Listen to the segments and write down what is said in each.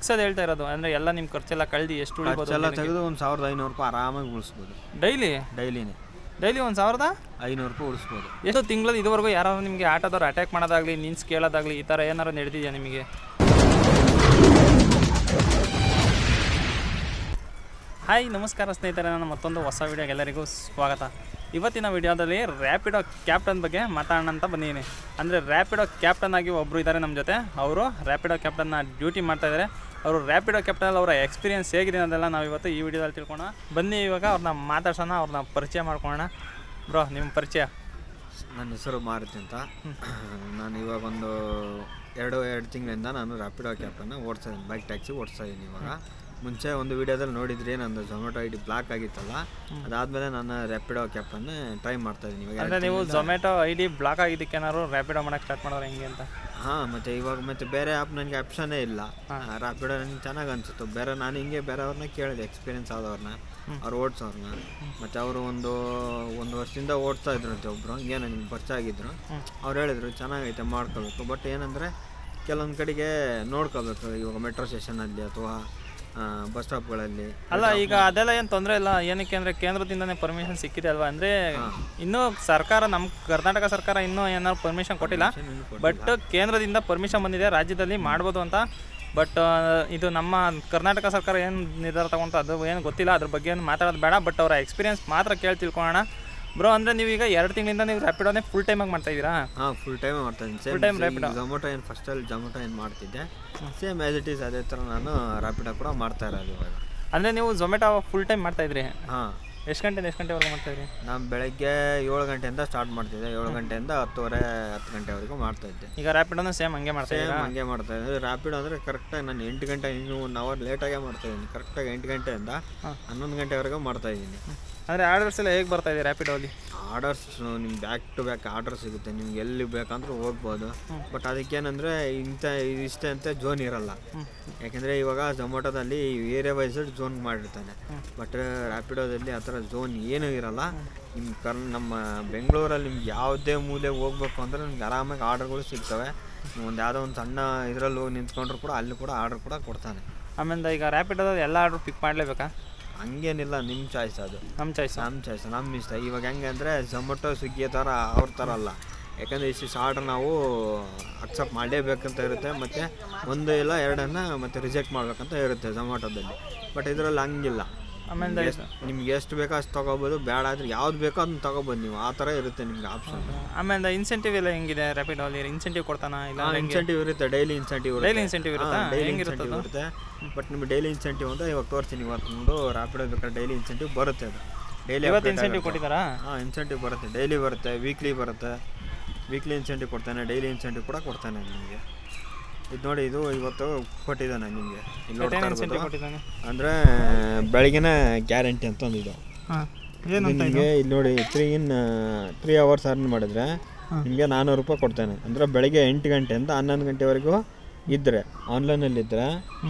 ಫಿಕ್ಸಲ್ಲಿ ಹೇಳ್ತಾ ಇರೋದು ಅಂದರೆ ಎಲ್ಲ ನಿಮ್ಮ ಖರ್ಚೆಲ್ಲ ಕಳೆದು ಎಷ್ಟು ಉಳಿಬೋದು? ಎಲ್ಲ ತೆಗೆದು ಒಂದು 1500 ರೂಪಾಯಿ ಆರಾಮಾಗಿ ಉಳಿಸ್ಬೋದು. ಡೈಲಿನೇ 1500 ರೂಪಾಯಿ ಉಳಿಸ್ಬೋದು. ಎಷ್ಟು ತಿಂಗಳಲ್ಲಿ ಇದುವರೆಗೂ ಯಾರು ನಿಮಗೆ ಆಟೋದವ್ರು ಅಟ್ಯಾಕ್ ಮಾಡೋದಾಗಲಿ ನಿನ್ಸ್ ಕೇಳೋದಾಗಲಿ ಈ ಥರ ಏನಾರು ನಡೆದಿದೆಯಾ ನಿಮಗೆ? ಹಾಯ್ ನಮಸ್ಕಾರ ಸ್ನೇಹಿತರೆ, ನಾನು ಮತ್ತೊಂದು ಹೊಸ ವೀಡಿಯೋಗೆ ಎಲ್ಲರಿಗೂ ಸ್ವಾಗತ. ಇವತ್ತಿನ ವಿಡಿಯೋದಲ್ಲಿ ರ್ಯಾಪಿಡೋ ಕ್ಯಾಪ್ಟನ್ ಬಗ್ಗೆ ಮಾತಾಡೋಣ ಅಂತ ಬಂದಿದ್ದೀನಿ. ಅಂದರೆ ರ್ಯಾಪಿಡೋ ಕ್ಯಾಪ್ಟನ್ ಆಗಿ ಒಬ್ಬರು ಇದ್ದಾರೆ ನಮ್ಮ ಜೊತೆ. ಅವರು ರ್ಯಾಪಿಡೋ ಕ್ಯಾಪ್ಟನ್ನ ಡ್ಯೂಟಿ ಮಾಡ್ತಾಯಿದ್ದಾರೆ. ಅವರು ರ್ಯಾಪಿಡೋ ಕ್ಯಾಪ್ಟನಲ್ಲಿ ಅವರ ಎಕ್ಸ್ಪೀರಿಯನ್ಸ್ ಹೇಗಿದೆ ಅನ್ನೋದೆಲ್ಲ ನಾವು ಇವತ್ತು ಈ ವಿಡಿಯೋದಲ್ಲಿ ತಿಳ್ಕೊಳ್ಳೋಣ. ಬನ್ನಿ ಇವಾಗ ಅವ್ರನ್ನ ಮಾತಾಡ್ಸೋಣ, ಅವ್ರನ್ನ ಪರಿಚಯ ಮಾಡ್ಕೊಳ್ಳೋಣ. ಬ್ರೋ, ನಿಮ್ಮ ಪರಿಚಯ? ನನ್ನ ಹೆಸರು ಮಾರುತಿ ಅಂತ. ನಾನು ಇವಾಗ ಒಂದು ಎರಡು ತಿಂಗಳಿಂದ ನಾನು ರ್ಯಾಪಿಡೋ ಕ್ಯಾಬ್ನ ಓಡಿಸ್ತಾ ಇದ್ದೀನಿ, ಬೈಕ್ ಟ್ಯಾಕ್ಸಿ ಓಡಿಸ್ತಾ ಇದ್ದೀನಿ. ಇವಾಗ ಮುಂಚೆ ಒಂದು ವೀಡಿಯೋದಲ್ಲಿ ನೋಡಿದ್ರಿ, ನಂದು ಝೊಮ್ಯಾಟೊ ಐ ಡಿ ಬ್ಲಾಕ್ ಆಗಿತ್ತಲ್ಲ, ಅದಾದಮೇಲೆ ನಾನು ರ್ಯಾಪಿಡೋ ಕ್ಯಾಬನ್ನು ಟ್ರೈ ಮಾಡ್ತಾಯಿದ್ದೀನಿ. ಇವಾಗ ಅಂದರೆ ನೀವು ಝೊಮ್ಯಾಟೊ ಐ ಡಿ ಬ್ಲಾಕ್ ಆಗಿದ್ದಕ್ಕೆ ಏನಾದ್ರು ರ್ಯಾಪಿಡೋ ಮಾಡೋಕ್ಕೆ ಸ್ಟಾರ್ಟ್ ಮಾಡೋರು ಹೆಂಗೆ ಅಂತ? ಹಾಂ, ಮತ್ತು ಇವಾಗ ಮತ್ತೆ ಬೇರೆ ಆ್ಯಪ್ ನನಗೆ ಆಪ್ಷನ್ನೇ ಇಲ್ಲ. ರ್ಯಾಪಿಡೋ ನನಗೆ ಚೆನ್ನಾಗಿ ಅನಿಸುತ್ತೆ. ಬೇರೆ ನಾನು ಹಿಂಗೆ ಬೇರೆಯವ್ರನ್ನ ಕೇಳಿದೆ, ಎಕ್ಸ್ಪೀರಿಯನ್ಸ್ ಆದವ್ರನ್ನ, ಅವ್ರು ಓಡಿಸೋರನ್ನ. ಮತ್ತು ಅವರು ಒಂದು ವರ್ಷದಿಂದ ಓಡಿಸ್ತಾ ಇದ್ರಂತೆ ಒಬ್ಬರು, ಹಿಂಗೆ ನನಗೆ ಪರಿಚಯ ಆಗಿದ್ರು. ಅವ್ರು ಹೇಳಿದ್ರು ಚೆನ್ನಾಗೈತೆ ಮಾಡ್ಕೋಬೇಕು, ಬಟ್ ಏನಂದರೆ ಕೆಲವೊಂದು ಕಡೆಗೆ ನೋಡ್ಕೋಬೇಕು. ಇವಾಗ ಮೆಟ್ರೋ ಸ್ಟೇಷನಲ್ಲಿ ಅಥವಾ ಬಸ್ ಸ್ಟಾಪ್ಗಳಲ್ಲಿ ಅಲ್ಲ. ಈಗ ಅದೆಲ್ಲ ಏನು ತೊಂದರೆ ಇಲ್ಲ. ಏನಕ್ಕೆ ಅಂದರೆ ಕೇಂದ್ರದಿಂದನೇ ಪರ್ಮಿಷನ್ ಸಿಕ್ಕಿದೆ ಅಲ್ವಾ? ಅಂದರೆ ಇನ್ನೂ ಸರ್ಕಾರ, ನಮ್ಮ ಕರ್ನಾಟಕ ಸರ್ಕಾರ ಇನ್ನೂ ಏನಾದ್ರು ಪರ್ಮಿಷನ್ ಕೊಟ್ಟಿಲ್ಲ, ಬಟ್ ಕೇಂದ್ರದಿಂದ ಪರ್ಮಿಷನ್ ಬಂದಿದೆ ರಾಜ್ಯದಲ್ಲಿ ಮಾಡ್ಬೋದು ಅಂತ. ಬಟ್ ಇದು ನಮ್ಮ ಕರ್ನಾಟಕ ಸರ್ಕಾರ ಏನು ನಿರ್ಧಾರ ತಗೊಂಡು ಅದು ಏನು ಗೊತ್ತಿಲ್ಲ, ಅದ್ರ ಬಗ್ಗೆ ಏನು ಮಾತಾಡೋದು ಬೇಡ. ಬಟ್ ಅವರ ಎಕ್ಸ್ಪೀರಿಯನ್ಸ್ ಮಾತ್ರ ಕೇಳಿ ತಿಳ್ಕೊಳ್ಳೋಣ. ಬ್ರೋ, ಅಂದರೆ ನೀವೀಗ 2 ತಿಂಗಳಿಂದ ನೀವು ರ್ಯಾಪಿಡೋನೇ ಫುಲ್ ಟೈಮಾಗಿ ಮಾಡ್ತಾಯಿದ್ದೀರಾ? ಹಾಂ, ಫುಲ್ ಟೈಮ್ ಮಾಡ್ತಾಯಿದ್ದೀನಿ. Full time Rapido. ಝೊಮ್ಯಾಟೊ ಏನು ಫಸ್ಟಲ್ಲಿ ಝೊಮ್ಯಾಟೊ ಏನು ಮಾಡ್ತಿದ್ದೆ, ಸೇಮ್ ಆ್ಯಸ್ ಇಟ್ ಈಸ್ ಅದೇ ಥರ ನಾನು ರ್ಯಾಪಿಡೋ ಕೂಡ ಮಾಡ್ತಾ ಇರೋದು ಇವಾಗ. ಅಂದರೆ ನೀವು ಝೊಮ್ಯಾಟೊ ಫುಲ್ ಟೈಮ್ ಮಾಡ್ತಾಯಿದ್ರಿ? ಹಾಂ. ಎಷ್ಟು ಗಂಟೆವರೆಗೂ ಮಾಡ್ತಾಯಿದ್ರಿ? ನಾನು ಬೆಳಗ್ಗೆ 7 ಗಂಟೆಯಿಂದ ಸ್ಟಾರ್ಟ್ ಮಾಡ್ತಿದ್ದೆ. 7 ಗಂಟೆಯಿಂದ 10 ಗಂಟೆವರೆಗೂ ಮಾಡ್ತಾಯಿದ್ದೆ. ಈಗ ರ್ಯಾಪಿಡೋನು ಸೇಮ್ ಹಂಗೆ ಮಾಡ್ತಾಯಿದ್ದೆ? ಹಂಗೆ ಮಾಡ್ತಾಯಿದ್ದೆ. ರ್ಯಾಪಿಡೋ ಅಂದರೆ ಕರೆಕ್ಟಾಗಿ ನಾನು 8 ಗಂಟೆ, ಇನ್ನೂ 1 ಅವರ್ ಲೇಟಾಗೇ ಮಾಡ್ತಾಯಿದ್ದೀನಿ. ಕರೆಕ್ಟಾಗಿ 8 ಗಂಟೆಯಿಂದ 11 ಗಂಟೆವರೆಗೂ ಮಾಡ್ತಾಯಿದ್ದೀನಿ. ಅಂದರೆ ಆರ್ಡರ್ಸ್ ಎಲ್ಲ ಹೇಗೆ ಬರ್ತಾಯಿದೆ ರ್ಯಾಪಿಡೋಲ್ಲಿ? ಆರ್ಡರ್ಸ್ ನಿಮ್ಗೆ ಬ್ಯಾಕ್ ಟು ಬ್ಯಾಕ್ ಆರ್ಡರ್ ಸಿಗುತ್ತೆ, ನಿಮ್ಗೆ ಎಲ್ಲಿ ಬೇಕಂದ್ರೂ ಹೋಗ್ಬೋದು. ಬಟ್ ಅದಕ್ಕೇನಂದರೆ ಇಷ್ಟೇ ಅಂತ ಝೋನ್ ಇರಲ್ಲ. ಯಾಕೆಂದರೆ ಇವಾಗ ಝೊಮ್ಯಾಟೊದಲ್ಲಿ ಏರಿಯಾ ವೈಸ್ ಝೋನ್ ಮಾಡಿರ್ತಾನೆ, ಬಟ್ ರ್ಯಾಪಿಡೋದಲ್ಲಿ ಆ ಥರ ಝೋನ್ ಏನೂ ಇರಲ್ಲ. ನಮ್ಮ ಬೆಂಗಳೂರಲ್ಲಿ ನಿಮ್ಗೆ ಯಾವುದೇ ಮೂಲೆ ಹೋಗ್ಬೇಕು ಅಂದರೆ ನಿಮ್ಗೆ ಆರಾಮಾಗಿ ಆರ್ಡರ್ಗಳು ಸಿಗ್ತವೆ. ಒಂದು ಯಾವುದೋ ಒಂದು ಸಣ್ಣ ಇದರಲ್ಲಿ ಹೋಗಿ ನಿಂತ್ಕೊಂಡ್ರು ಕೂಡ ಅಲ್ಲಿ ಕೂಡ ಆರ್ಡರ್ ಕೂಡ ಕೊಡ್ತಾನೆ. ಆಮೇಲೆ ಈಗ ರ್ಯಾಪಿಡೋದಲ್ಲಿ ಎಲ್ಲ ಆರ್ಡ್ರ್ ಪಿಕ್ ಮಾಡಲೇಬೇಕಾ? ಹಂಗೇನಿಲ್ಲ, ನಿಮ್ಮ ಚಾಯ್ಸ್. ಅದು ನಮ್ಮ ಚಾಯ್ಸ್, ನಮ್ಮ ಇಷ್ಟ. ಇವಾಗ ಹೆಂಗೆ ಅಂದರೆ ಝೊಮ್ಯಾಟೊ ಸ್ವಿಗ್ಗಿ ಥರ ಅವ್ರ ಥರ ಅಲ್ಲ. ಯಾಕಂದರೆ ಇಷ್ಟು ಆರ್ಡ್ರ್ ನಾವು ಅಕ್ಸೆಪ್ಟ್ ಮಾಡಲೇಬೇಕಂತ ಇರುತ್ತೆ, ಮತ್ತು 1 ಇಲ್ಲ 2 ಮತ್ತು ರಿಜೆಕ್ಟ್ ಮಾಡಬೇಕಂತ ಇರುತ್ತೆ ಝೊಮ್ಯಾಟೊದಲ್ಲಿ. ಬಟ್ ಇದರಲ್ಲಿ ಹಂಗಿಲ್ಲ. ಆಮೇಲೆ ನಿಮ್ಗೆ ಎಷ್ಟು ಬೇಕೋ ಅಷ್ಟು ತೊಗೋಬೋದು, ಬೇಡ ಆದರೆ ಯಾವ್ದು ಬೇಕೋ ಅದನ್ನ ತೊಗೋಬೋದು ನೀವು. ಆ ಥರ ಇರುತ್ತೆ ನಿಮ್ಗೆ ಆಪ್ಷನ್. ಆಮೇಲೆ ಇನ್ಸೆಂಟಿವ್ ಎಲ್ಲ ಹೆಂಗಿದೆ ರ್ಯಾಪಿಡೋಲ್ಲಿ? ಇನ್ಸೆಂಟಿವ್ ಕೊಡ್ತಾನ? ಇಲ್ಲ, ಇನ್ಸೆಂಟಿವ್ ಇರುತ್ತೆ, ಡೈಲಿ ಇನ್ಸೆಂಟಿವ್ ಇರುತ್ತೆ. ಬಟ್ ನಿಮ್ಗೆ ಡೈಲಿ ಇನ್ಸೆಂಟಿವ್ ಅಂತ ಇವಾಗ ತೋರಿಸ್ತೀನಿ. ಇವತ್ತು ರ್ಯಾಪಿಡೋ ಬೇಕಾದ್ರೆ ಡೈಲಿ ಇನ್ಸೆಂಟಿವ್ ಬರುತ್ತೆ. ಅದು ಡೈಲಿ ಇನ್ಸೆಂಟಿವ್ ಕೊಟ್ಟಿದ್ದಾರಾ? ಹಾಂ, ಇನ್ಸೆಂಟಿವ್ ಬರುತ್ತೆ, ಡೈಲಿ ಬರುತ್ತೆ, ವೀಕ್ಲಿ ಬರುತ್ತೆ. ವೀಕ್ಲಿ ಇನ್ಸೆಂಟಿವ್ ಕೊಡ್ತಾನೆ, ಡೈಲಿ ಇನ್ಸೆಂಟಿವ್ ಕೂಡ ಕೊಡ್ತಾನೆ ನಿಮಗೆ. ಇದು ನೋಡಿ, ಇದು ಇವತ್ತು ಕೊಟ್ಟಿದ್ದಾನೆ ನಿಮಗೆ. ಇಲ್ಲಿ ಅಂದರೆ ಬೆಳಗ್ಗೆನೇ ಗ್ಯಾರಂಟಿ ಅಂತ ಒಂದಿದೆ ನಿಮಗೆ. ಇಲ್ಲಿ ನೋಡಿ, 3 ಅವರ್ಸ್ ಅರ್ನ್ ಮಾಡಿದ್ರೆ ನಿಮಗೆ 400 ರೂಪಾಯಿ ಕೊಡ್ತಾನೆ. ಅಂದರೆ ಬೆಳಗ್ಗೆ 8 ಗಂಟೆಯಿಂದ 11 ಗಂಟೆವರೆಗೂ ಇದ್ದರೆ, ಆನ್ಲೈನಲ್ಲಿದ್ದರೆ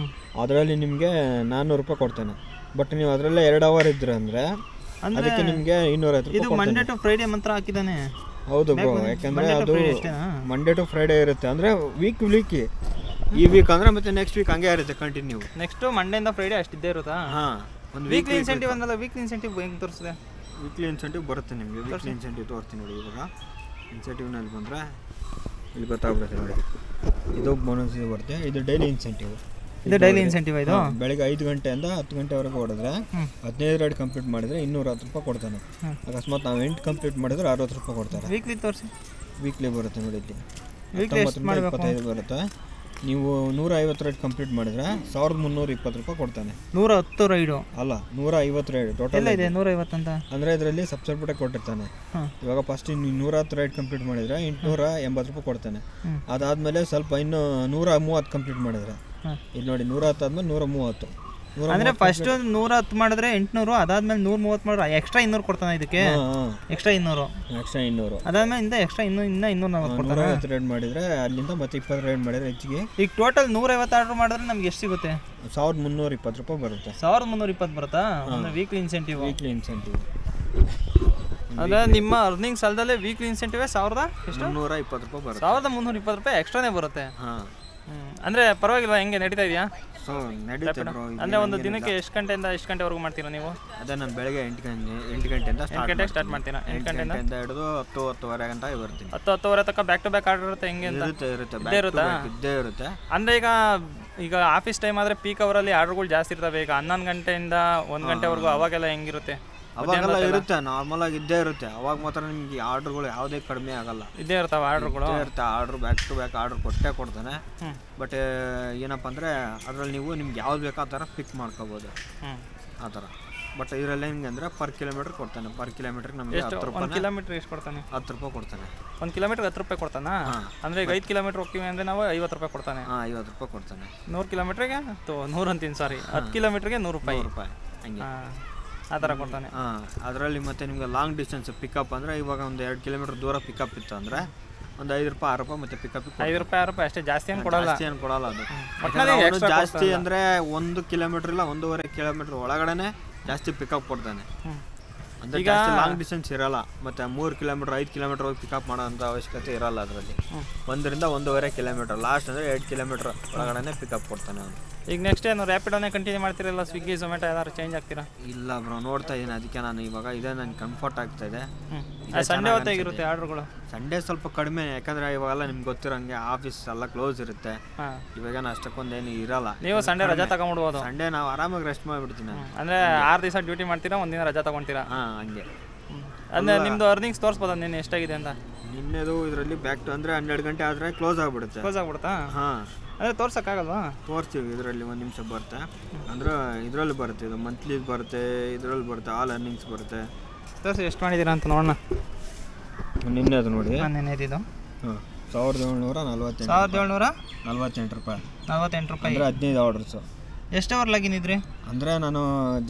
ಅದರಲ್ಲಿ ನಿಮಗೆ 400 ರೂಪಾಯಿ ಕೊಡ್ತಾನೆ. ಬಟ್ ನೀವು ಅದರಲ್ಲೇ 2 ಅವರ್ ಇದ್ರೆ ಅಂದರೆ ಅದಕ್ಕೆ ನಿಮಗೆ 250 ರೂಪಾಯಿ. ಮಂಡೇ ಟು ಫ್ರೈಡೇ ಮಾತ್ರ ಹಾಕಿದ್ದಾನೆ? ಹೌದು ಬ್ರೋ, ಯಾಕೆಂದರೆ ಅದು ಮಂಡೇ ಟು ಫ್ರೈಡೇ ಇರುತ್ತೆ. ಅಂದರೆ ವೀಕ್ಲಿ ಈ ವೀಕ್ ಅಂದರೆ ಮತ್ತೆ ನೆಕ್ಸ್ಟ್ ವೀಕ್ ಹಂಗೆ ಇರುತ್ತೆ ಕಂಟಿನ್ಯೂ. ನೆಕ್ಸ್ಟ್ ಮಂಡೆಯಿಂದ ಫ್ರೈಡೇ ಅಷ್ಟಿದ್ದೇ ಇರುತ್ತಾ? ಹಾಂ. ಒಂದು ವೀಕ್ಲಿ ಇನ್ಸೆಂಟಿವ್ ಅಂದಲ್ಲ, ವೀಕ್ಲಿ ಇನ್ಸೆಂಟಿವ್ ಹೆಂಗೆ ತೋರಿಸಿದೆ? ವೀಕ್ಲಿ ಇನ್ಸೆಂಟಿವ್ ಬರುತ್ತೆ ನಿಮಗೆ. ವೀಕ್ಲಿ ಇನ್ಸೆಂಟಿವ್ ತೋರಿಸ್ತೀನಿ ನೋಡಿ. ಇವಾಗ ಇನ್ಸೆಂಟಿವ್ನಲ್ಲಿ ಬಂದರೆ ಇಲ್ಲಿ ಗೊತ್ತಾಗ್ಬಿಡುತ್ತೆ ನೋಡಿ, ಇದು ಬೋನಸ್ ಬರುತ್ತೆ. ಇದು ಡೈಲಿ ಇನ್ಸೆಂಟಿವ್. ಇದು ಡೈಲಿ ಇನ್ಸೆಂಟಿವ್. ಇದು ಬೆಳಗ್ಗೆ 5 ಗಂಟೆಯಿಂದ 10 ಗಂಟೆವರೆಗೆ ಹೊಡೆದ್ರೆ 15 ರೈಡ್ ಕಂಪ್ಲೀಟ್ ಮಾಡಿದರೆ 210 ರೂಪಾಯಿ ಕೊಡ್ತಾನೆ. ಅಕಸ್ಮಾತ್ ನಾವು 8 ಕಂಪ್ಲೀಟ್ ಮಾಡಿದ್ರೆ 60 ರೂಪಾಯಿ ಕೊಡ್ತಾರೆ. ವೀಕ್ಲಿ ತೋರಿಸಿ. ವೀಕ್ಲಿ ಬರುತ್ತೆ ನೋಡಿ, ಇಲ್ಲಿ 25 ಬರುತ್ತೆ. ನೀವು 150 ರೈಡ್ ಕಂಪ್ಲೀಟ್ ಮಾಡಿದ್ರೆ 1320 ರೂಪಾಯಿ ಕೊಡ್ತಾನೆ. 110 ರೈಡು ಅಲ್ಲ, 150 ರೈಡ್ ಟೋಟಲ್ ಇದೆ. 150 ಅಂತ ಅಂದರೆ ಇದರಲ್ಲಿ ಸಬ್ಸಿಡಿ ಕೊಟ್ಟಿರ್ತಾನೆ. ಇವಾಗ ಫಸ್ಟ್ ನೀವು 110 ರೈಡ್ ಕಂಪ್ಲೀಟ್ ಮಾಡಿದ್ರೆ 880 ರೂಪಾಯಿ ಕೊಡ್ತಾನೆ. ಅದಾದಮೇಲೆ ಸ್ವಲ್ಪ ಇನ್ನು 130 ಕಂಪ್ಲೀಟ್ ಮಾಡಿದ್ರೆ, ಇದು ನೋಡಿ 110 ಆದಮೇಲೆ 130. ಅಂದರೆ ಫಸ್ಟ್ 110 ಮಾಡಿದ್ರೆ 800, ಅದಾದ್ಮೇಲೆ 130 ಮಾಡಿದ್ರೆ ಎಕ್ಸ್ಟ್ರಾ 200 ಕೊಡ್ತಾನೆ. ಇದಕ್ಕೆ ಎಕ್ಸ್ಟ್ರಾ 200 ಅದಾದ್ಮೇಲೆ ಎಕ್ಸ್ಟ್ರಾ ಇನ್ನೂ 240 ಕೊಡ್ತಾರೆ. 150 ರೈಡ್ ಮಾಡಿದ್ರೆ ಅಲ್ಲಿಂದ ಮತ್ತೆ 20 ರೈಡ್ ಮಾಡಿದ್ರೆ ಹೆಚ್ಚಿಗೆ. ಈಗ ಟೋಟಲ್ 150 ಆರ್ಡರ್ ಮಾಡಿದ್ರೆ ನಮ್ಗೆ ಎಷ್ಟು ಸಿಗುತ್ತೆ? 1320 ರೂಪಾಯಿ ಬರುತ್ತೆ. 1320 ಬರುತ್ತಾ? ಅಂದರೆ ವೀಕ್ಲಿ ಇನ್ಸೆಂಟಿವ್. ಅಂದರೆ ನಿಮ್ಮ ಅರ್ನಿಂಗ್ಸ್ ಅಲ್ದಲ್ಲೇ ವೀಕ್ಲಿ ಇನ್ಸೆಂಟಿವ್ 1320 ರೂಪಾಯಿ ಬರುತ್ತೆ. 1320 ರೂಪಾಯಿ ಎಕ್ಸ್ಟ್ರಾನೇ ಬರುತ್ತೆ. ಅಂದರೆ ಪರವಾಗಿಲ್ವಾ, ಹೆಂಗೆ ನಡೀತಾ ಇದೆಯಾ? ಸೊ ನಡೀತೆ ಬ್ರೋ. ಅಂದರೆ ಒಂದು ದಿನಕ್ಕೆ ಎಷ್ಟು ಗಂಟೆಯಿಂದ ಎಷ್ಟು ಗಂಟೆವರೆಗೂ ಮಾಡ್ತೀರಾ ನೀವು? ಅದೇ ನಾನು ಬೆಳಗ್ಗೆ 8 ಗಂಟೆಯಿಂದ 8 ಗಂಟೆಗೆ ಸ್ಟಾರ್ಟ್ ಮಾಡ್ತೀರಾ? 8 ಗಂಟೆಯಿಂದ ಹಿಡಿದು 10-10:30 ಗಂಟೆ ಬರ್ತೀನಿ. 10-10:30 ತನಕ ಬ್ಯಾಕ್ ಟು ಬ್ಯಾಕ್ ಆರ್ಡರ್ ಇರುತ್ತೆ ಹೆಂಗೆ ಅಂತ? ಇದ್ದೇ ಇರುತ್ತೆ. ಅಂದರೆ ಈಗ ಆಫೀಸ್ ಟೈಮ್ ಆದರೆ ಪೀಕ್ ಅವರಲ್ಲಿ ಆರ್ಡರ್ಗಳು ಜಾಸ್ತಿ ಇರ್ತವೆ. ಈಗ 11 ಗಂಟೆಯಿಂದ 1 ಗಂಟೆವರೆಗೂ ಅವಾಗೆಲ್ಲ ಹೆಂಗಿರುತ್ತೆ? ಅವಾಗೆಲ್ಲ ಇರುತ್ತೆ, ನಾರ್ಮಲ್ ಆಗಿ ಇದ್ದೇ ಇರುತ್ತೆ. ಅವಾಗ ಮಾತ್ರ ನಿಮ್ಗೆ ಆರ್ಡರ್ಗಳು ಯಾವುದೇ ಕಡಿಮೆ ಆಗಲ್ಲ, ಇದ್ದೇ ಇರ್ತಾವೆ ಆರ್ಡರ್ಗಳು. ಇರುತ್ತೆ order, back to back order ಕೊಡ್ತಾನೆ. ಬಟ್ ಏನಪ್ಪ ಅಂದರೆ ಅದರಲ್ಲಿ ನೀವು ನಿಮ್ಗೆ ಯಾವ್ದು ಬೇಕೋ ಆ ಥರ ಪಿಕ್ ಮಾಡ್ಕೋಬೋದು ಆ ಥರ. ಬಟ್ ಇದರಲ್ಲಿ ಹೆಂಗೆ ಅಂದರೆ ಪರ್ ಕಿಲೋಮೀಟ್ರ್ ಕೊಡ್ತಾನೆ. ಪರ್ ಕಿಲೋಮೀಟ್ರಿಗೆ ನಮಗೆ 10 ರೂಪಾಯಿ. 1 ಕಿಲೋಮೀಟ್ರ್ ಎಷ್ಟು ಕೊಡ್ತಾನೆ? 10 ರೂಪಾಯಿ ಕೊಡ್ತಾನೆ. 1 ಕಿಲೋಮೀಟ್ರ್ 10 ರೂಪಾಯಿ ಕೊಡ್ತಾನಾ? ಅಂದರೆ ಈಗ 5 ಕಿಲೋಮೀಟ್ರ್ ಹೋಗ್ತೀವಿ ಅಂದರೆ ನಾವು 50 ರೂಪಾಯಿ ಕೊಡ್ತಾನೆ. 50 ರೂಪಾಯಿ ಕೊಡ್ತಾನೆ. 100 ಕಿಲೋಮೀಟ್ರಿಗೆ 100 ಅಂತೀನಿ, ಸಾರಿ 10 ಕಿಲೋಮೀಟ್ರಿಗೆ 100 ರೂಪಾಯಿ ಹಂಗೆ ಆ ಥರ ಕೊಡ್ತಾನೆ. ಅದರಲ್ಲಿ ಮತ್ತು ನಿಮಗೆ ಲಾಂಗ್ ಡಿಸ್ಟೆನ್ಸ್ ಪಿಕಪ್ ಅಂದರೆ ಇವಾಗ ಒಂದು 2 ಕಿಲೋಮೀಟ್ರ್ ದೂರ ಪಿಕಪ್ ಇತ್ತು ಅಂದರೆ ಒಂದು 5 ರೂಪಾಯಿ 6 ರೂಪಾಯಿ ಮತ್ತು ಪಿಕಪ್ 5 ರೂಪಾಯಿ 6 ರೂಪಾಯಿ ಅಷ್ಟೇ, ಜಾಸ್ತಿ ಏನು ಕೊಡಲ್ಲ. ಅದು ಜಾಸ್ತಿ ಅಂದರೆ 1 ಕಿಲೋಮೀಟ್ರ್ ಇಲ್ಲ 1.5 ಕಿಲೋಮೀಟ್ರ್ ಒಳಗಡೆ ಜಾಸ್ತಿ ಪಿಕಪ್ ಕೊಡ್ತಾನೆ. ಅಂದರೆ ಜಾಸ್ತಿ ಲಾಂಗ್ ಡಿಸ್ಟೆನ್ಸ್ ಇರಲ್ಲ. ಮತ್ತು 3 ಕಿಲೋಮೀಟ್ರ್ 5 ಕಿಲೋಮೀಟ್ರ್ ಹೋಗಿ ಪಿಕಪ್ ಮಾಡೋಂಥ ಅವಶ್ಯಕತೆ ಇರಲ್ಲ ಅದರಲ್ಲಿ. 1ರಿಂದ 1.5 ಕಿಲೋಮೀಟ್ರ್, ಲಾಸ್ಟ್ ಅಂದರೆ 2 ಕಿಲೋಮೀಟ್ರ್ ಒಳಗಡೆ ಪಿಕಪ್ ಕೊಡ್ತಾನೆ ಅವನು. ಈಗ ನೆಕ್ಸ್ಟ್ ಏನು ರ್ಯಾಪಿಡೋನೇ ಕಂಟಿನ್ಯೂ ಮಾಡ್ತೀರಲ್ಲ? ಸ್ವಿಗ್ಗಿ ಝೊಮ್ಯಾಟೊ ಯಾರು ಚೇಂಜ್ ಆಗ್ತೀರಾ? ಇಲ್ಲ ಬ್ರೋ, ನೋಡ್ತಾ ಇದ್ದೀನಿ. ಅದಕ್ಕೆ ನಾನು ಇವಾಗ ಇದೇ ನನಗೆ ಕಂಫರ್ಟ್ ಆಗ್ತಾ ಇದೆ. ಸಂಡೇ ಹೊತ್ತಾಗಿರುತ್ತೆ ಆರ್ಡ್ರುಗಳು? ಸಂಡೇ ಸ್ವಲ್ಪ ಕಡಿಮೆ, ಯಾಕಂದರೆ ಇವಾಗೆಲ್ಲ ನಿಮ್ಗೆ ಗೊತ್ತಿರೋಂಗೆ ಆಫೀಸ್ ಎಲ್ಲ ಕ್ಲೋಸ್ ಇರುತ್ತೆ. ಇವಾಗೇನು ಅಷ್ಟಕ್ಕೊಂದೇನು ಇರಲ್ಲ. ನೀವು ಸಂಡೇ ರಜಾ ತಗೊಂಡ್ಬಿಡ್ಬೋದು? ಸಂಡೇ ನಾವು ಆರಾಮಾಗಿ ರೆಸ್ಟ್ ಮಾಡಿಬಿಡ್ತೀನಿ. ಅಂದರೆ 6 ದಿವಸ ಡ್ಯೂಟಿ ಮಾಡ್ತೀರಾ, 1 ದಿನ ರಜಾ ತಗೊತೀರಾ? ಹಂಗೆ. ಅಂದರೆ ನಿಮ್ಮದು ಅರ್ನಿಂಗ್ಸ್ ತೋರಿಸ್ಬೋದಾ ನಿನ್ನೆ ಎಷ್ಟಾಗಿದೆ ಅಂತ? ನಿನ್ನೆದು ಇದರಲ್ಲಿ ಬ್ಯಾಕ್ ಟು ಅಂದರೆ 12 ಗಂಟೆ ಆದರೆ ಕ್ಲೋಸ್ ಆಗಿಬಿಡುತ್ತಾ? ಅಂದರೆ ತೋರ್ಸೋಕ್ಕಾಗಲ್ವಾ? ತೋರಿಸ್ತೀವಿ. ಇದರಲ್ಲಿ 1 ನಿಮಿಷ ಬರುತ್ತೆ. ಅಂದರೆ ಇದರಲ್ಲಿ ಬರುತ್ತೆ, ಇದು ಮಂತ್ಲಿ ಬರುತ್ತೆ, ಇದರಲ್ಲಿ ಬರುತ್ತೆ, ಆಲ್ ಅರ್ನಿಂಗ್ಸ್ ಬರುತ್ತೆ. ತೋರಿಸಿ ಎಷ್ಟು ಮಾಡಿದ್ದೀರಾ ಅಂತ ನೋಡೋಣ. ನಿನ್ನೆ ಅದು ನೋಡಿ, ನಿನ್ನೆ ಇದು 1748 ರೂಪಾಯಿ. 48 ರೂಪಾಯಿ 15 ಆರ್ಡರ್ಸು. ಎಷ್ಟು ಅವರ್ ಲಾಗಿನ್ ಇದ್ರಿ? ಅಂದರೆ ನಾನು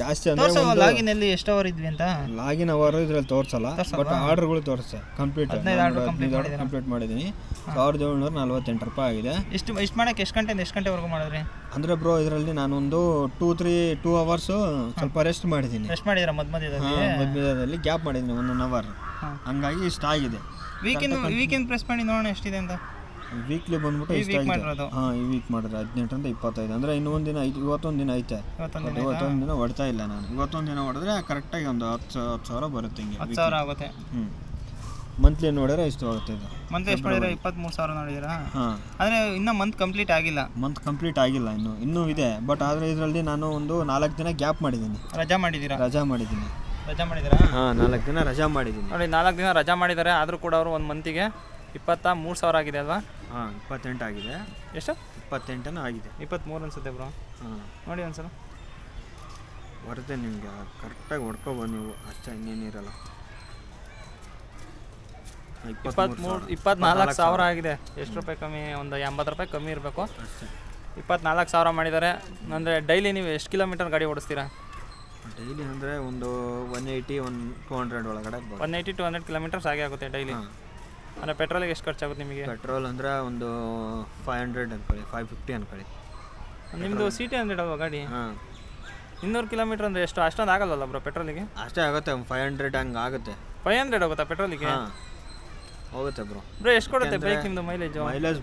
ಜಾಸ್ತಿ ಅಂದರೆ ಲಾಗಿನಲ್ಲಿ ಎಷ್ಟು ಅವರ್ ಇದ್ವಿ ಅಂತ ಲಾಗಿನ್ ಅವರು ಇದರಲ್ಲಿ ತೋರಿಸಲ್ಲ, ಬಟ್ ಆರ್ಡರ್ಗಳು ತೋರಿಸ್ತೆ. ಕಂಪ್ಲೀಟ್ ಕಂಪ್ಲೀಟ್ ಮಾಡಿದ್ದೀನಿ. 1748 ರೂಪಾಯಿ ಆಗಿದೆ. ಇಷ್ಟು ಮಾಡೋಕ್ಕೆ ಎಷ್ಟು ಗಂಟೆಯಿಂದ ಎಷ್ಟು ಗಂಟೆವರೆಗೂ ಮಾಡಿದ್ರಿ? ಅಂದರೆ ಬ್ರೋ ಇದರಲ್ಲಿ ನಾನೊಂದು 2 ಅವರ್ಸು ಸ್ವಲ್ಪ ರೆಸ್ಟ್ ಮಾಡಿದ್ದೀನಿ. ರೆಸ್ಟ್ ಮಾಡಿದ್ದೀರಾ ಮಧ್ಯದಲ್ಲಿ ಗ್ಯಾಪ್ ಮಾಡಿದ್ದೀನಿ 1 ಅವರ್. ಹಂಗಾಗಿ ಇಷ್ಟ ಆಗಿದೆ. ವೀಕೆಂಡ್ ಪ್ರೆಸ್ ಮಾಡಿ ನೋಡೋಣ ಎಷ್ಟಿದೆ ಅಂತ. ವೀಕ್ಲಿ ಬಂದ್ಬಿಟ್ಟು ಇಷ್ಟ ಆಗಿದೆ. ಈ ವೀಕ್ ಮಾಡಿದ್ರೆ 18ರಿಂದ 25. ಅಂದರೆ ಇನ್ನೊಂದು ದಿನ ಐತೆ, ಇವತ್ತೊಂದು ದಿನ ಐತೆ. ಇವತ್ತೊಂದು ದಿನ ಹೊಡ್ತಾ ಇಲ್ಲ ನಾನು. ಇವತ್ತೊಂದು ದಿನ ಹೊಡೆದ್ರೆ ಕರೆಕ್ಟಾಗಿ ಒಂದು 10,000 ಬರುತ್ತೆ. ಹಿಂಗೆ 10,000 ಆಗುತ್ತೆ. ಮಂತ್ಲಿ ನೋಡಿದ್ರೆ ಇಷ್ಟು ಆಗುತ್ತೆ. ಇದು ಮಂತ್ಲಿ ಎಷ್ಟು ಮಾಡಿದ್ರೆ 23,000 ನೋಡಿದ್ದೀರಾ? ಆದರೆ ಇನ್ನೂ ಮಂತ್ ಕಂಪ್ಲೀಟ್ ಆಗಿಲ್ಲ ಇನ್ನೂ ಇದೆ. ಬಟ್ ಆದರೆ ಇದರಲ್ಲಿ ನಾನು ಒಂದು 4 ದಿನ ಗ್ಯಾಪ್ ಮಾಡಿದ್ದೀನಿ. ರಜಾ ಮಾಡಿದ್ದೀರಾ? ರಜಾ ಮಾಡಿದ್ದೀರಾ? 4 ದಿನ ರಜಾ ಮಾಡಿದ್ದೀನಿ. ನೋಡಿ 4 ದಿನ ರಜಾ ಮಾಡಿದ್ದಾರೆ. ಆದರೂ ಕೂಡ ಅವರು ಒಂದು ಮಂತಿಗೆ 23,000 ಆಗಿದೆ ಅಲ್ವಾ? 28 ಆಗಿದೆ. ಎಷ್ಟು? 28 ಆಗಿದೆ. 23 ಅನ್ಸುತ್ತೆ ಬ್ರೋ. ನೋಡಿ ಒಂದ್ಸಲ ಬರುತ್ತೆ ನಿಮಗೆ. ಕರೆಕ್ಟಾಗಿ ಹೊಡ್ಕೊಬೋದು ನೀವು, ಅಷ್ಟೇ, ಇನ್ನೇನಿರಲ್ಲ. 24,000 ಆಗಿದೆ. ಎಷ್ಟು ರೂಪಾಯಿ ಕಮ್ಮಿ? ಒಂದು 80 ರೂಪಾಯಿ ಕಮ್ಮಿ ಇರಬೇಕು. 24,000 ಮಾಡಿದ್ದಾರೆ. ಅಂದರೆ ಡೈಲಿ ನೀವು ಎಷ್ಟು ಕಿಲೋಮೀಟರ್ ಗಾಡಿ ಓಡಿಸ್ತೀರಾ? ಡೈಲಿ ಅಂದರೆ ಒಂದು 180-200 ಒಳಗಡೆ. 180-200 ಕಿಲೋಮೀಟರ್ಸ್ ಆಗೇ ಆಗುತ್ತೆ ಡೈಲಿ. ಅಂದರೆ ಪೆಟ್ರೋಲಿಗೆ ಎಷ್ಟು ಖರ್ಚಾಗುತ್ತೆ ನಿಮಗೆ? ಪೆಟ್ರೋಲ್ ಅಂದರೆ ಒಂದು 500 ಅನ್ಕೊಳ್ಳಿ, 550 ಅನ್ಕೊಳ್ಳಿ. ನಿಮ್ಮದು CT 100 ಅಲ್ವಾ ಗಾಡಿ? 200 ಕಿಲೋಮೀಟರ್ ಅಂದರೆ ಎಷ್ಟು? ಅಷ್ಟೊಂದು ಆಗಲ್ಲ ಬ್ರೋ ಪೆಟ್ರೋಲಿಗೆ? ಅಷ್ಟೇ ಆಗುತ್ತೆ, 500 ಹಂಗೆ ಆಗುತ್ತೆ. 500 ಹೋಗುತ್ತಾ ಪೆಟ್ರೋಲಿಗೆ? ಹೋಗುತ್ತೆ ಬ್ರೋ. ಎಷ್ಟು ಕೊಡುತ್ತೆ ಬೈಕ್ ನಿಮ್ಮದು ಮೈಲೇಜ್?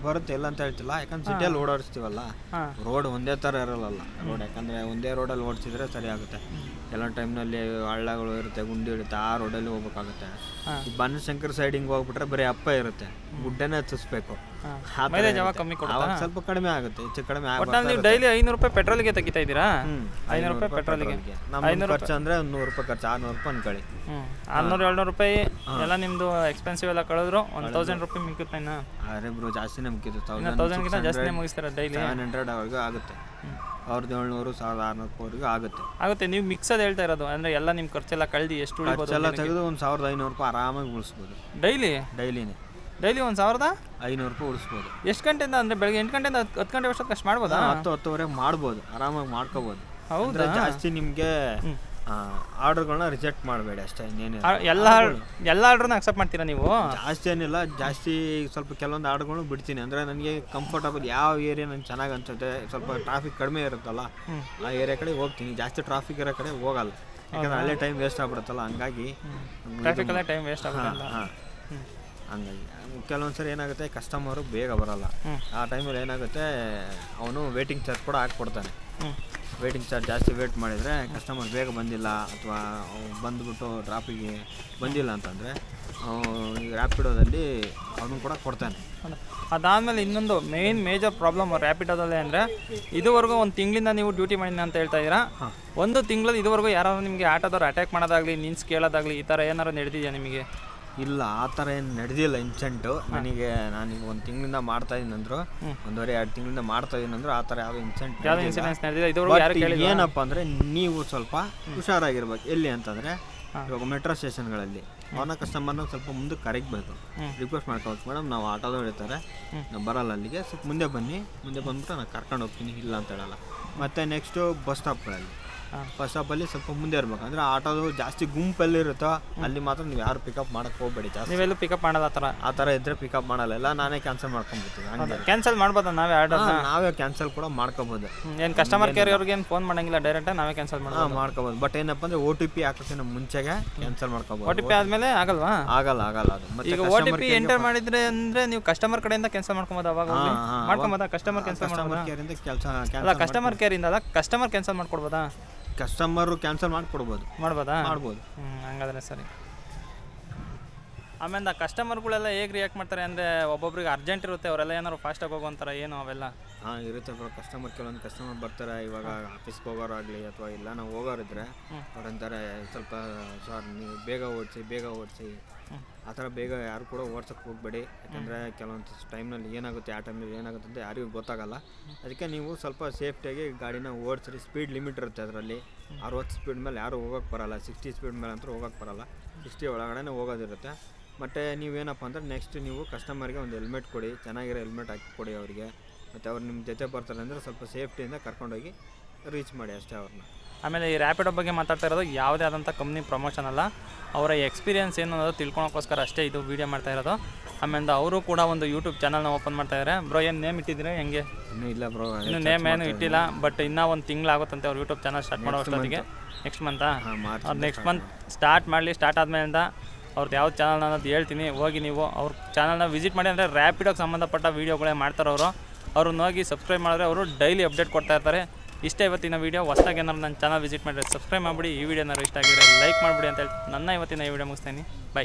ಬರುತ್ತೆ, ಇಲ್ಲ ಅಂತ ಹೇಳ್ತಿಲ್ಲ. ಯಾಕಂದ್ರೆ ಸಿಟಿಯಲ್ಲಿ ಓಡಾಡಿಸ್ತೀವಲ್ಲ, ರೋಡ್ ಒಂದೇ ಥರ ಇರಲ್ಲ ರೋಡ್. ಯಾಕಂದರೆ ಒಂದೇ ರೋಡಲ್ಲಿ ಓಡಿಸಿದ್ರೆ ಸರಿ ಆಗುತ್ತೆ. ಎಲ್ಲ ಟೈಮ್ನಲ್ಲಿ ಹಳ್ಳಗಳು ಇರುತ್ತೆ, ಗುಂಡಿ ಇರುತ್ತೆ, ಆ ರೋಡಲ್ಲಿ ಹೋಗ್ಬೇಕಾಗುತ್ತೆ. ಈ ಬನಶಂಕರ್ ಸೈಡಿಂಗ್ ಹೋಗ್ಬಿಟ್ರೆ ಬರೀ ಅಪ್ಪ ಇರುತ್ತೆ, ಗುಡ್ಡನೇ ಹತ್ತಿಸ್ಬೇಕು. ಸ್ವಲ್ಪ ಕಡಿಮೆ ಆಗುತ್ತೆ, ಹೆಚ್ಚು ಕಡಿಮೆ ಆಗುತ್ತೆ. ನೀವು ಡೈಲಿ 500 ರೂಪಾಯಿ ಪೆಟ್ರೋಲಿಗೆ ತೆಗಿತಾ ಇದ್ದೀರಾ? 500 ರೂಪಾಯಿ ಪೆಟ್ರೋಲಿಗೆ. ನಮ್ಮ ಖರ್ಚು ಅಂದರೆ 100 ರೂಪಾಯಿ ಖರ್ಚು, 600 ರೂಪಾಯಿ ಅನ್ಕೊಳ್ಳಿ. 600-700 ರೂಪಾಯಿ ಎಲ್ಲ ನಿಮ್ಮದು ಎಕ್ಸ್ಪೆನ್ಸಿವ್ ಎಲ್ಲ ಕಳೆದ್ರು 1000 ರೂಪಾಯಿ ಮಿಕ್ಕುತ್ತೆ. ಇನ್ನು ಅರೆ ಬ್ರೋ ಜಾಸ್ತಿನೇ ಮುಗಿತು. 1000ಗಿಂತ ಜಾಸ್ತಿನೇ ಮುಗಿಸ್ತಾರೆ ಡೈಲಿ. 700 ಅವ್ರಿಗೆ ಆಗುತ್ತೆ. 1700-1600 ಆಗುತ್ತೆ. ನೀವು ಮಿಕ್ಸದ್ ಹೇಳ್ತಾ ಇರೋದು ಅಂದರೆ ಎಲ್ಲ ನಿಮ್ಮ ಖರ್ಚೆಲ್ಲ ಕಳೆದು ಎಷ್ಟು ಎಲ್ಲ ತೆಗೆದು ಒಂದು 1500 ರೂಪಾಯಿ ಆರಾಮಾಗಿ ಉಳಿಸ್ಬೋದು. ಡೈಲಿನೇ 1500 ರೂಪಾಯಿ ಉಳಿಸ್ಬೋದು. ಎಷ್ಟು ಗಂಟೆಯಿಂದ? ಅಂದರೆ ಬೆಳಗ್ಗೆ 8 ಗಂಟೆಯಿಂದ 10 ಗಂಟೆ ಅಷ್ಟೊತ್ತು ಅಷ್ಟು ಮಾಡ್ಬೋದಾ? 10-10:30 ಮಾಡ್ಬೋದು, ಆರಾಮಾಗಿ ಮಾಡ್ಕೋಬೋದು. ಹೌದಾ? ಜಾಸ್ತಿ ನಿಮಗೆ ಆರ್ಡರ್ಗಳನ್ನ ರಿಜೆಕ್ಟ್ ಮಾಡಬೇಡಿ ಅಷ್ಟೇ, ಇನ್ನೇನಿಲ್ಲ. ಎಲ್ಲ ಆರ್ಡ್ರನ್ನ ಅಕ್ಸೆಪ್ಟ್ ಮಾಡ್ತೀರಾ ನೀವು? ಜಾಸ್ತಿ ಏನಿಲ್ಲ, ಜಾಸ್ತಿ ಸ್ವಲ್ಪ ಕೆಲವೊಂದು ಆರ್ಡರ್ಗಳು ಬಿಡ್ತೀನಿ. ಅಂದರೆ ನನಗೆ ಕಂಫರ್ಟಬಲ್ ಯಾವ ಏರಿಯಾ ನನಗೆ ಚೆನ್ನಾಗಿ ಅನ್ಸುತ್ತೆ, ಸ್ವಲ್ಪ ಟ್ರಾಫಿಕ್ ಕಡಿಮೆ ಇರುತ್ತಲ್ಲ ಆ ಏರಿಯಾ ಕಡೆ ಹೋಗ್ತೀನಿ. ಜಾಸ್ತಿ ಟ್ರಾಫಿಕ್ ಇರೋ ಕಡೆ ಹೋಗಲ್ಲ, ಯಾಕಂದರೆ ಅಲ್ಲೇ ಟೈಮ್ ವೇಸ್ಟ್ ಆಗ್ಬಿಡುತ್ತಲ್ಲ. ಹಂಗಾಗಿ ಟ್ರಾಫಿಕಲ್ಲೇ ಟೈಮ್ ವೇಸ್ಟ್ ಆಗುತ್ತೆ. ಹಂಗಾಗಿ ಕೆಲವೊಂದು ಸರಿ ಏನಾಗುತ್ತೆ ಕಸ್ಟಮರು ಬೇಗ ಬರೋಲ್ಲ. ಆ ಟೈಮಲ್ಲಿ ಏನಾಗುತ್ತೆ ಅವನು ವೇಟಿಂಗ್ ಚಾರ್ಜ್ ಕೂಡ ಹಾಕ್ಕೊಡ್ತಾನೆ. ವೇಟಿಂಗ್ ಚಾರ್ಜ್ ಜಾಸ್ತಿ ವೇಟ್ ಮಾಡಿದರೆ ಕಸ್ಟಮರ್ ಬೇಗ ಬಂದಿಲ್ಲ ಅಥವಾ ಬಂದುಬಿಟ್ಟು ಟ್ರಾಫಿಕ್ಗೆ ಬಂದಿಲ್ಲ ಅಂತಂದರೆ ರ್ಯಾಪಿಡೋದಲ್ಲಿ ಅವನು ಕೂಡ ಕೊಡ್ತಾನೆ. ಅದಾದಮೇಲೆ ಇನ್ನೊಂದು ಮೇಜರ್ ಪ್ರಾಬ್ಲಮ್ ರ್ಯಾಪಿಡೋದಲ್ಲಿ ಅಂದರೆ ಇದುವರೆಗೂ ಒಂದು ತಿಂಗಳಿಂದ ನೀವು ಡ್ಯೂಟಿ ಮಾಡಿನ ಅಂತ ಹೇಳ್ತಾ ಇದ್ದೀರಾ. ಒಂದು ತಿಂಗಳಲ್ಲಿ ಇದುವರೆಗೂ ಯಾರು ನಿಮಗೆ ಆಟೋದವ್ರು ಅಟ್ಯಾಕ್ ಮಾಡೋದಾಗಲಿ ನಿನ್ಸ್ ಕೇಳೋದಾಗಲಿ ಈ ಥರ ಏನಾರು ನಡೆದಿದೆಯಾ ನಿಮಗೆ? ಇಲ್ಲ, ಆ ಥರ ಏನು ನಡೆದಿಲ್ಲ ಇನ್ಸಿಡೆಂಟು. ನಾನೀಗ ಒಂದು ತಿಂಗಳಿಂದ ಮಾಡ್ತಾಯಿದ್ದೀನಿ ಅಂದರು, 1.5-2 ತಿಂಗಳಿಂದ ಮಾಡ್ತಾಯಿದ್ದೀನಿ ಅಂದರು. ಆ ಥರ ಯಾವುದೋ ಇನ್ಸಿಡೆನ್ಸ್ ನಡೆದಿದೆ ಇದುವರೆಗೂ? ಏನಪ್ಪ ಅಂದರೆ ನೀವು ಸ್ವಲ್ಪ ಹುಷಾರಾಗಿರ್ಬೇಕು. ಎಲ್ಲಿ ಅಂತಂದರೆ ಇವಾಗ ಮೆಟ್ರೋ ಸ್ಟೇಷನ್ಗಳಲ್ಲಿ ಅವನ ಕಸ್ಟಮರ್ನ ಸ್ವಲ್ಪ ಮುಂದೆ ಕರೆಗಬೇಕು, ರಿಕ್ವೆಸ್ಟ್ ಮಾಡ್ಕೋಬೇಕು, ಮೇಡಮ್ ನಾವು ಆಟೋದವ್ರು ಇರ್ತಾರೆ, ನಾವು ಬರೋಲ್ಲ ಅಲ್ಲಿಗೆ, ಸ್ವಲ್ಪ ಮುಂದೆ ಬಂದ್ಬಿಟ್ಟು ನಾನು ಕರ್ಕೊಂಡು ಹೋಗ್ತೀನಿ, ಇಲ್ಲ ಅಂತ ಹೇಳಲ್ಲ. ಮತ್ತು ನೆಕ್ಸ್ಟು ಬಸ್ ಸ್ಟಾಪಲ್ಲಿ ಸ್ವಲ್ಪ ಮುಂದೆ ಇರ್ಬೇಕು. ಅಂದರೆ ಆಟೋದು ಜಾಸ್ತಿ ಗುಂಪಲ್ಲಿರುತ್ತೋ ಅಲ್ಲಿ ಮಾತ್ರ ನೀವು ಯಾರು ಪಿಕಪ್ ಮಾಡೋಕ್ಕೆ ಹೋಗಬೇಡಿ. ಜಾಸ್ತಿ ನೀವೆಲ್ಲೂ ಪಿಕಪ್ ಮಾಡೋದು ಆ ಥರ ಇದ್ದರೆ ಪಿಕಪ್ ಮಾಡಲ್ಲ, ಎಲ್ಲ ನಾನೇ ಕ್ಯಾನ್ಸಲ್ ಮಾಡ್ಕೊಂಡ್ಬಿಡ್ತೀವಿ. ಹಂಗೆ ಕ್ಯಾನ್ಸಲ್ ಮಾಡ್ಬೋದಾ ನಾವೇ ಆರ್ಡರ್? ನಾವೇ ಕ್ಯಾನ್ಸಲ್ ಕೂಡ ಮಾಡ್ಕೋಬೋದು. ಏನು ಕಸ್ಟಮರ್ ಕೇರ್ ಅವ್ರಿಗೆ ಏನು ಫೋನ್ ಮಾಡಂಗಿಲ್ಲ, ಡೈರೆಕ್ಟಾಗಿ ನಾವೇ ಕ್ಯಾನ್ಸಲ್ ಮಾಡ್ಕೋಬೋದು. ಬಟ್ ಏನಪ್ಪ ಅಂದರೆ OTP ಹಾಕೋಕ್ಕಿಂತ ಮುಂಚೆಗೆ ಕ್ಯಾನ್ಸಲ್ ಮಾಡ್ಕೋಬೋದು. OTP ಆದಮೇಲೆ ಆಗಲ್ವಾ? ಆಗಲ್ಲ ಅದು. ಮತ್ತೆ ಈಗ OTP ಎಂಟರ್ ಮಾಡಿದ್ರೆ ಅಂದರೆ ನೀವು ಕಸ್ಟಮರ್ ಕಡೆಯಿಂದ ಕ್ಯಾನ್ಸಲ್ ಮಾಡ್ಕೊಬೋದು. ಅವಾಗ ಮಾಡ್ಕೊಬೋದಾ? ಕಸ್ಟಮರ್ ಕ್ಯಾನ್ಸಲ್ ಕೇರಿಂದ ಅಲ್ಲ, ಕಸ್ಟಮರ್ ಕೇರಿಂದ ಅಲ್ಲ, ಕಸ್ಟಮರ್ ಕ್ಯಾನ್ಸಲ್ ಮಾಡ್ಕೊಡ್ಬೋದಾ? ಕಸ್ಟಮರು ಕ್ಯಾನ್ಸಲ್ ಮಾಡ್ಬೋದು. ಹಂಗಾದ್ರೆ ಸರಿ. ಆಮೇಲೆ ಕಸ್ಟಮರ್ಗಳೆಲ್ಲ ಹೇಗೆ ರಿಯಾಕ್ಟ್ ಮಾಡ್ತಾರೆ ಅಂದರೆ ಒಬ್ಬೊಬ್ರಿಗೆ ಅರ್ಜೆಂಟ್ ಇರುತ್ತೆ, ಅವರೆಲ್ಲ ಏನಾದ್ರು ಫಾಸ್ಟಾಗಿ ಹೋಗೋಂತಾರೆ ಏನು ಅವೆಲ್ಲ? ಇರುತ್ತೆ ಬ್ರೋ. ಕೆಲವೊಂದು ಕಸ್ಟಮರ್ ಬರ್ತಾರೆ, ಇವಾಗ ಆಫೀಸ್ಗೆ ಹೋಗೋರಾಗಲಿ ಅಥವಾ ಇಲ್ಲ ನಾವು ಹೋಗೋರಿದ್ರೆ ಅವ್ರಂತಾರೆ ಸ್ವಲ್ಪ ಸರ್ ನೀವು ಬೇಗ ಓಡಿಸಿ ಆ ಥರ ಬೇಗ ಯಾರು ಕೂಡ ಓಡ್ಸೋಕ್ಕೆ ಹೋಗಬೇಡಿ. ಯಾಕಂದರೆ ಕೆಲವೊಂದು ಟೈಮ್ನಲ್ಲಿ ಏನಾಗುತ್ತೆ, ಆ ಟೈಮಲ್ಲಿ ಏನಾಗುತ್ತೆ ಅಂತ ಯಾರಿಗೂ ಗೊತ್ತಾಗಲ್ಲ. ಅದಕ್ಕೆ ನೀವು ಸ್ವಲ್ಪ ಸೇಫ್ಟಿಯಾಗಿ ಗಾಡಿನ ಓಡಿಸ್ರಿ. ಸ್ಪೀಡ್ ಲಿಮಿಟ್ ಇರುತ್ತೆ ಅದರಲ್ಲಿ. 60 ಸ್ಪೀಡ್ ಮೇಲೆ ಯಾರು ಹೋಗೋಕ್ಕೆ ಬರೋಲ್ಲ, 60 ಸ್ಪೀಡ್ ಮೇಲೆ ಅಂತೂ ಹೋಗೋಕ್ಕೆ ಬರೋಲ್ಲ, 60 ಒಳಗಡೆ ಹೋಗೋದಿರುತ್ತೆ. ಮತ್ತು ನೀವೇನಪ್ಪ ಅಂದರೆ ನೆಕ್ಸ್ಟ್ ನೀವು ಕಸ್ಟಮರ್ಗೆ ಒಂದು ಹೆಲ್ಮೆಟ್ ಕೊಡಿ, ಚೆನ್ನಾಗಿರೋ ಹೆಲ್ಮೆಟ್ ಹಾಕಿ ಕೊಡಿ ಅವರಿಗೆ. ಮತ್ತು ಅವ್ರು ನಿಮ್ಮ ಜೊತೆ ಬರ್ತಾರೆ ಅಂದರೆ ಸ್ವಲ್ಪ ಸೇಫ್ಟಿಯಿಂದ ಕರ್ಕೊಂಡೋಗಿ ರೀಚ್ ಮಾಡಿ ಅಷ್ಟೇ ಅವ್ರನ್ನ. ಆಮೇಲೆ ಈ ರ್ಯಾಪಿಡೋ ಬಗ್ಗೆ ಮಾತಾಡ್ತಾ ಇರೋದು ಯಾವುದೇ ಆದಂಥ ಕಂಪ್ನಿ ಪ್ರಮೋಷನ್ ಅಲ್ಲ, ಅವರ ಎಕ್ಸ್ಪೀರಿಯನ್ಸ್ ಏನು ಅನ್ನೋದು ತಿಳ್ಕೊಳಕ್ಕೋಸ್ಕರ ಅಷ್ಟೇ ಇದು ವೀಡಿಯೋ ಮಾಡ್ತಾ ಇರೋದು. ಆಮೇಲೆ ಅವರು ಕೂಡ ಒಂದು ಯೂಟ್ಯೂಬ್ ಚಾನಲ್ನ ಓಪನ್ ಮಾಡ್ತಾ ಇದ್ದಾರೆ. ಬ್ರೋ ಏನು ನೇಮ್ ಇಟ್ಟಿದ್ದೀರಾ? ಹೆಂಗೆ? ಇನ್ನೂ ಇಲ್ಲ ಬ್ರೋ, ಇನ್ನೂ ನೇಮ್ ಏನು ಇಟ್ಟಿಲ್ಲ. ಬಟ್ ಇನ್ನೂ ಒಂದು ತಿಂಗಳಾಗುತ್ತಂತೆ ಅವ್ರು ಯೂಟ್ಯೂಬ್ ಚಾನಲ್ ಸ್ಟಾರ್ಟ್ ಮಾಡೋ ಅಷ್ಟೊತ್ತಿಗೆ. ನೆಕ್ಸ್ಟ್ ಮಂತಾ? ಅವ್ರು ನೆಕ್ಸ್ಟ್ ಮಂತ್ ಸ್ಟಾರ್ಟ್ ಆದಮೇಲಿಂದ ಅವ್ರದ್ದು ಯಾವ ಚಾನಲ್ ಅನ್ನೋದು ಹೇಳ್ತೀನಿ, ಹೋಗಿ ನೀವು ಅವ್ರ ಚಾನಲ್ನ ವಿಸಿಟ್ ಮಾಡಿ. ಅಂದರೆ ರ್ಯಾಪಿಡೋಗೆ ಸಂಬಂಧಪಟ್ಟ ವೀಡಿಯೋಗಳೇ ಮಾಡ್ತಾರೆ ಅವರು. ಅವ್ರನ್ನ ಹೋಗಿ ಸಬ್ಸ್ಕ್ರೈಬ್ ಮಾಡಿದ್ರೆ ಅವರು ಡೈಲಿ ಅಪ್ಡೇಟ್ ಕೊಡ್ತಾ ಇರ್ತಾರೆ. ಇಷ್ಟೇ ಇವತ್ತಿನ ವೀಡಿಯೋ. ಹೊಸದಾಗಿ ಏನಾದ್ರು ನನ್ನ ಚಾನಲ್ ವಿಸಿಟ್ ಮಾಡಿದ್ರೆ ಸಬ್ಸ್ಕ್ರೈಬ್ ಮಾಡಿಬಿಡಿ. ಈ ವಿಡಿಯೋ ಏನಾದ್ರು ಇಷ್ಟ ಆಗಿದ್ರೆ ಲೈಕ್ ಮಾಡಿಬಿಡಿ ಅಂತ ಹೇಳಿ ನನ್ನ ಇವತ್ತಿನ ಈ ವಿಡಿಯೋ ಮುಗಿಸ್ತೀನಿ. ಬೈ.